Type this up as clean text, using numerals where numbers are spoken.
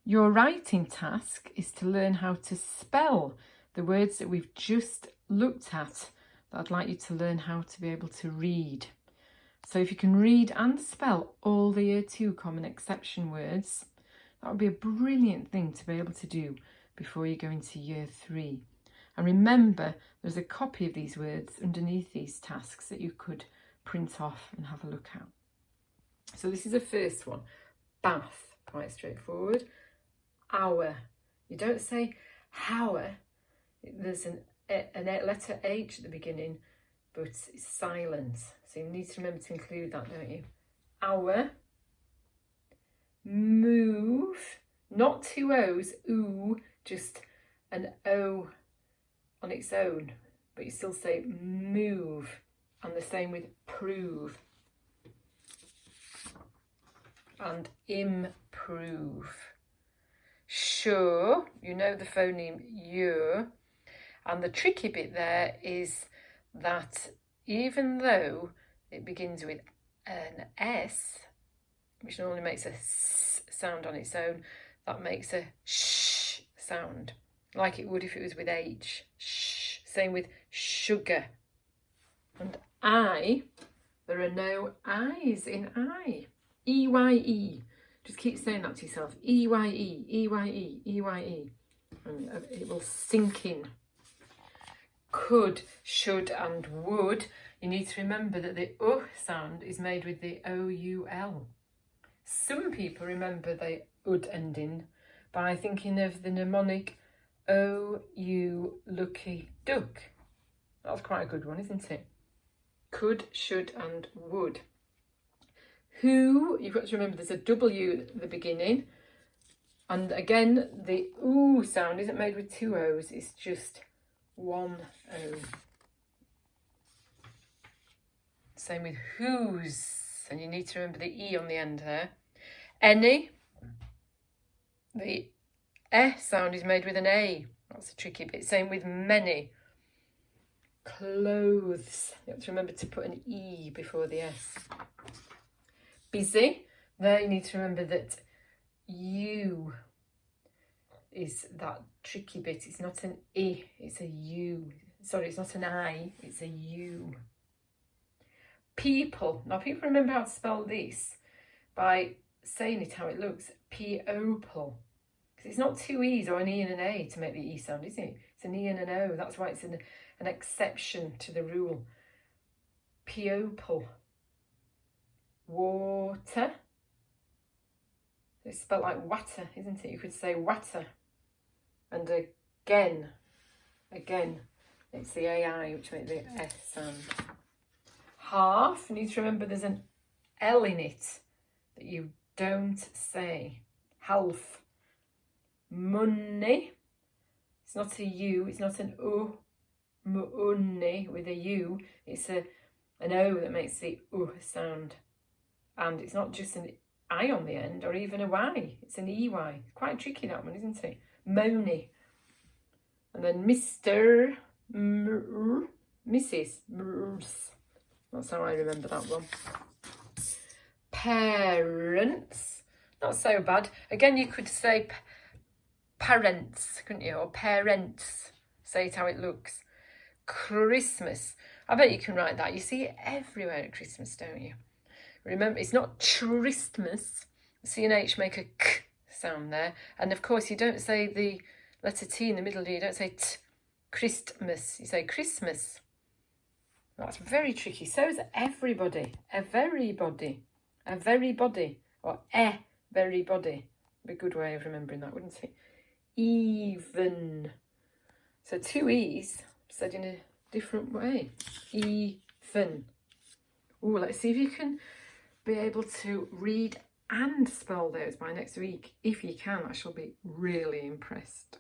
Your writing task is to learn how to spell the words that we've just looked at, that I'd like you to learn how to be able to read. So if you can read and spell all the Year 2 Common Exception words, that would be a brilliant thing to be able to do before you go into Year 3. And remember, there's a copy of these words underneath these tasks that you could print off and have a look at. So this is the first one. Bath, quite straightforward. Hour. You don't say hour. There's a letter H at the beginning, but it's silent. So you need to remember to include that, don't you? Hour. Move. Not two O's. Ooh, just an O on its own. But you still say move. And the same with prove. And improve. Sure, you know the phoneme your, and the tricky bit there is that even though it begins with an S, which normally makes a S sound on its own, that makes a sh sound, like it would if it was with H. Sh. Same with sugar. And I, there are no I's in I. E-Y-E. Just keep saying that to yourself. E-Y-E, E-Y-E, E-Y-E. And it will sink in. Could, should and would. You need to remember that the sound is made with the O-U-L. Some people remember the ud ending by thinking of the mnemonic O-U lucky duck. That's quite a good one, isn't it? Could, should and would. Who, you've got to remember there's a W at the beginning, and again the ooh sound isn't made with two O's, it's just one O. Same with whose, and you need to remember the E on the end there. Any, the sound is made with an A, that's a tricky bit. Same with many. Clothes, you have to remember to put an E before the S. Busy, there you need to remember that you is that tricky bit. It's not an I, it's a U. Sorry, it's not an I, it's a U. People, now people remember how to spell this by saying it how it looks, P-opal. Because it's not two E's or an E and an A to make the E sound, is it? It's an E and an O, that's why it's an exception to the rule. P-opal. Water. It's spelled like water, isn't it? You could say water. And again, it's the AI which makes the S sound. Half, you need to remember there's an L in it that you don't say. Half. Money. It's not a U, it's not an O. Money with a U. It's an O that makes the sound. And it's not just an I on the end or even a Y, it's an EY. It's quite tricky, that one, isn't it? Money. And then Mr. Mrs. That's how I remember that one. Parents. Not so bad. Again, you could say parents, couldn't you? Or parents. Say it how it looks. Christmas. I bet you can write that. You see it everywhere at Christmas, don't you? Remember, it's not Christmas. C and H make a K sound there. And of course, you don't say the letter T in the middle, do you? You don't say T, Christmas. You say Christmas. That's very tricky. So is everybody. A very body. A very body. Or a very body. Be a good way of remembering that, wouldn't it? Even. So two E's said in a different way. Even. Oh, let's see if you can be able to read and spell those by next week. If you can, I shall be really impressed.